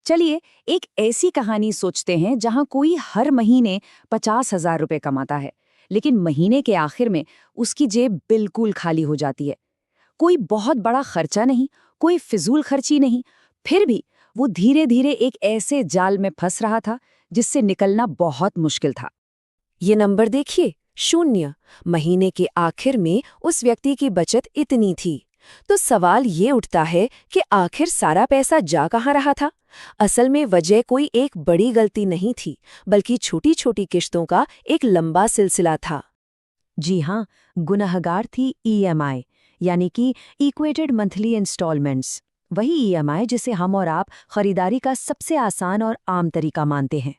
चलिए एक ऐसी कहानी सोचते हैं जहां कोई हर महीने 50,000 रुपए कमाता है, लेकिन महीने के आखिर में उसकी जेब बिल्कुल खाली हो जाती है। कोई बहुत बड़ा खर्चा नहीं, कोई फिजूल खर्ची नहीं, फिर भी वो धीरे धीरे एक ऐसे जाल में फंस रहा था जिससे निकलना बहुत मुश्किल था। ये नंबर देखिए, 0। महीने के आखिर में उस व्यक्ति की बचत इतनी थी। तो सवाल ये उठता है कि आखिर सारा पैसा जा कहाँ रहा था। असल में वजह कोई एक बड़ी गलती नहीं थी, बल्कि छोटी छोटी किश्तों का एक लंबा सिलसिला था। जी हाँ, गुनहगार थी ईएमआई, यानी कि इक्वेटेड मंथली इंस्टॉलमेंट्स। वही ईएमआई जिसे हम और आप खरीदारी का सबसे आसान और आम तरीका मानते हैं।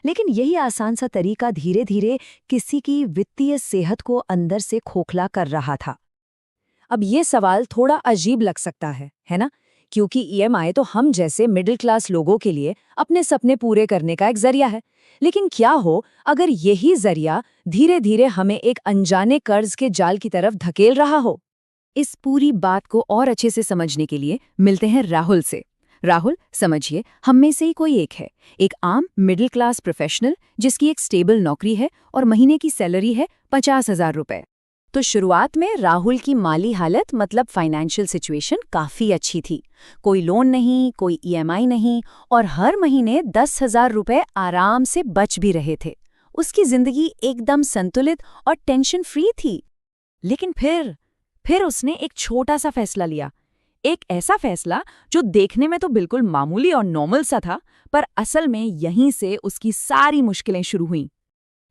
लेकिन यही आसान सा तरीका धीरे धीरे किसी की वित्तीय सेहत को अंदर से खोखला कर रहा था। अब ये सवाल थोड़ा अजीब लग सकता है ना? क्योंकि ईएमआई तो हम जैसे मिडिल क्लास लोगों के लिए अपने सपने पूरे करने का एक जरिया है। लेकिन क्या हो अगर यही जरिया धीरे धीरे हमें एक अनजाने कर्ज के जाल की तरफ धकेल रहा हो? इस पूरी बात को और अच्छे से समझने के लिए मिलते हैं राहुल से। राहुल, समझिए, हम में से ही कोई एक है, एक आम मिडिल क्लास प्रोफेशनल जिसकी एक स्टेबल नौकरी है और महीने की सैलरी है 50,000 रुपए। तो शुरुआत में राहुल की माली हालत मतलब फाइनेंशियल सिचुएशन काफ़ी अच्छी थी। कोई लोन नहीं, कोई ईएमआई नहीं, और हर महीने 10,000 रुपए आराम से बच भी रहे थे। उसकी जिंदगी एकदम संतुलित और टेंशन फ्री थी। लेकिन फिर उसने एक छोटा सा फैसला लिया। एक ऐसा फैसला जो देखने में तो बिल्कुल मामूली और नॉर्मल सा था, पर असल में यहीं से उसकी सारी मुश्किलें शुरू हुईं।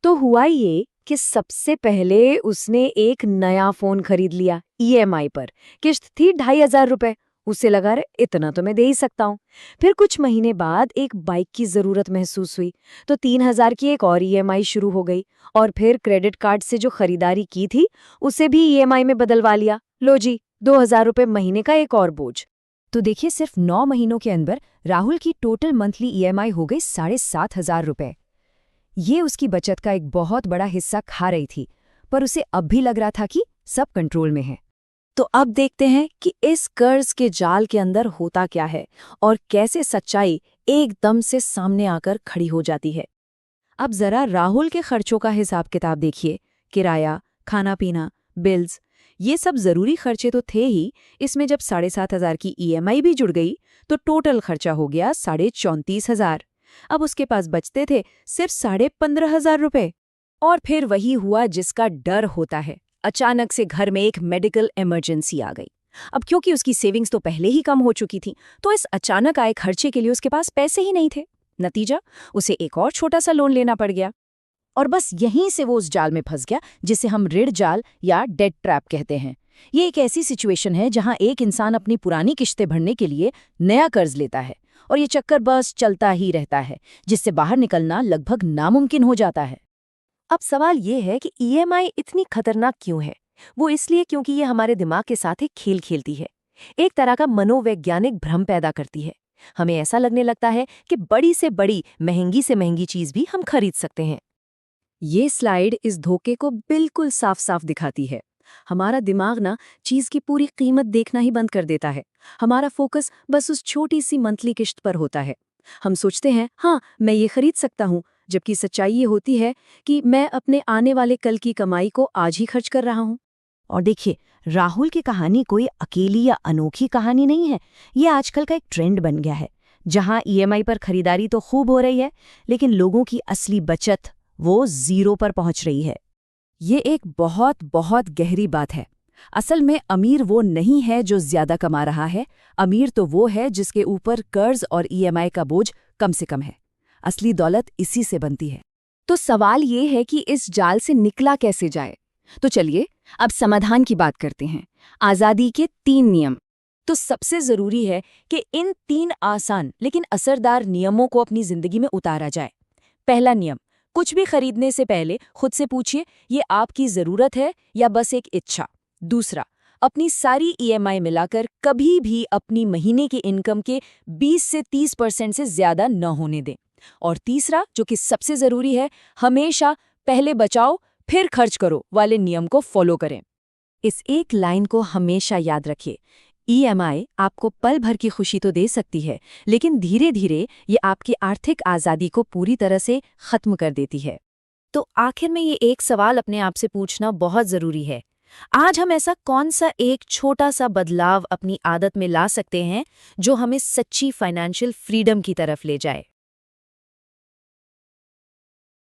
तो हुआ ये कि सबसे पहले उसने एक नया फोन खरीद लिया ईएमआई पर। किश्त थी 2,500 रुपए। उसे लगा रे इतना तो मैं दे ही सकता हूँ। फिर कुछ महीने बाद एक बाइक की जरूरत महसूस हुई, तो 3,000 की एक और ईएमआई शुरू हो गई। और फिर क्रेडिट कार्ड से जो खरीदारी की थी उसे भी ईएमआई में बदलवा लिया। लो जी, 2,000 रुपए महीने का एक और बोझ। तो देखिए, सिर्फ 9 महीनों के अंदर राहुल की टोटल मंथली ईएमआई हो गई 7,500 रुपए। ये उसकी बचत का एक बहुत बड़ा हिस्सा खा रही थी, पर उसे अब भी लग रहा था कि सब कंट्रोल में है। तो अब देखते हैं कि इस कर्ज के जाल के अंदर होता क्या है और कैसे सच्चाई एकदम से सामने आकर खड़ी हो जाती है। अब जरा राहुल के खर्चों का हिसाब किताब देखिए। किराया, खाना पीना, बिल्स, ये सब जरूरी खर्चे तो थे ही। इसमें जब 7,500 की ईएमआई भी जुड़ गई तो टोटल खर्चा हो गया 34,500। अब उसके पास बचते थे सिर्फ 15,500 रुपए। और फिर वही हुआ जिसका डर होता है। अचानक से घर में एक मेडिकल इमरजेंसी आ गई। अब क्योंकि उसकी सेविंग्स तो पहले ही कम हो चुकी थी, तो इस अचानक आए खर्चे के लिए उसके पास पैसे ही नहीं थे। नतीजा, उसे एक और छोटा सा लोन लेना पड़ गया। और बस यहीं से वो उस जाल में फंस गया जिसे हम ऋण जाल या डेट ट्रैप कहते हैं। ये एक ऐसी सिचुएशन है जहां एक इंसान अपनी पुरानी किश्तें भरने के लिए नया कर्ज लेता है और ये चक्कर बस चलता ही रहता है, जिससे बाहर निकलना लगभग नामुमकिन हो जाता है। अब सवाल ये है कि ईएमआई इतनी खतरनाक क्यों है? वो इसलिए क्योंकि ये हमारे दिमाग के साथ एक खेल खेलती है, एक तरह का मनोवैज्ञानिक भ्रम पैदा करती है। हमें ऐसा लगने लगता है कि बड़ी से बड़ी, महंगी से महंगी चीज भी हम खरीद सकते हैं। ये स्लाइड इस धोखे को बिल्कुल साफ साफ दिखाती है। हमारा दिमाग ना चीज की पूरी कीमत देखना ही बंद कर देता है। हमारा फोकस बस उस छोटी सी मंथली किश्त पर होता है। हम सोचते हैं, हाँ मैं ये खरीद सकता हूँ, जबकि सच्चाई ये होती है कि मैं अपने आने वाले कल की कमाई को आज ही खर्च कर रहा हूँ। और देखिए, राहुल की कहानी कोई अकेली या अनोखी कहानी नहीं है। ये आजकल का एक ट्रेंड बन गया है, जहाँ ईएमआई पर खरीदारी तो खूब हो रही है, लेकिन लोगों की असली बचत वो जीरो पर पहुंच रही है। ये एक बहुत बहुत गहरी बात है। असल में अमीर वो नहीं है जो ज्यादा कमा रहा है, अमीर तो वो है जिसके ऊपर कर्ज और ईएमआई का बोझ कम से कम है। असली दौलत इसी से बनती है। तो सवाल ये है कि इस जाल से निकला कैसे जाए। तो चलिए अब समाधान की बात करते हैं। आज़ादी के 3 नियम। तो सबसे जरूरी है कि इन 3 आसान लेकिन असरदार नियमों को अपनी जिंदगी में उतारा जाए। पहला नियम, कुछ भी खरीदने से पहले खुद से पूछिए, ये आपकी जरूरत है या बस एक इच्छा। दूसरा, अपनी सारी ईएमआई मिलाकर कभी भी अपनी महीने की इनकम के 20 से 30% से ज्यादा न होने दें। और तीसरा, जो कि सबसे जरूरी है, हमेशा पहले बचाओ फिर खर्च करो वाले नियम को फॉलो करें। इस एक लाइन को हमेशा याद रखिए, ईएमआई आपको पल भर की खुशी तो दे सकती है, लेकिन धीरे धीरे ये आपकी आर्थिक आज़ादी को पूरी तरह से खत्म कर देती है। तो आखिर में ये एक सवाल अपने आप से पूछना बहुत ज़रूरी है। आज हम ऐसा कौन सा एक छोटा सा बदलाव अपनी आदत में ला सकते हैं जो हमें सच्ची फाइनेंशियल फ्रीडम की तरफ ले जाए?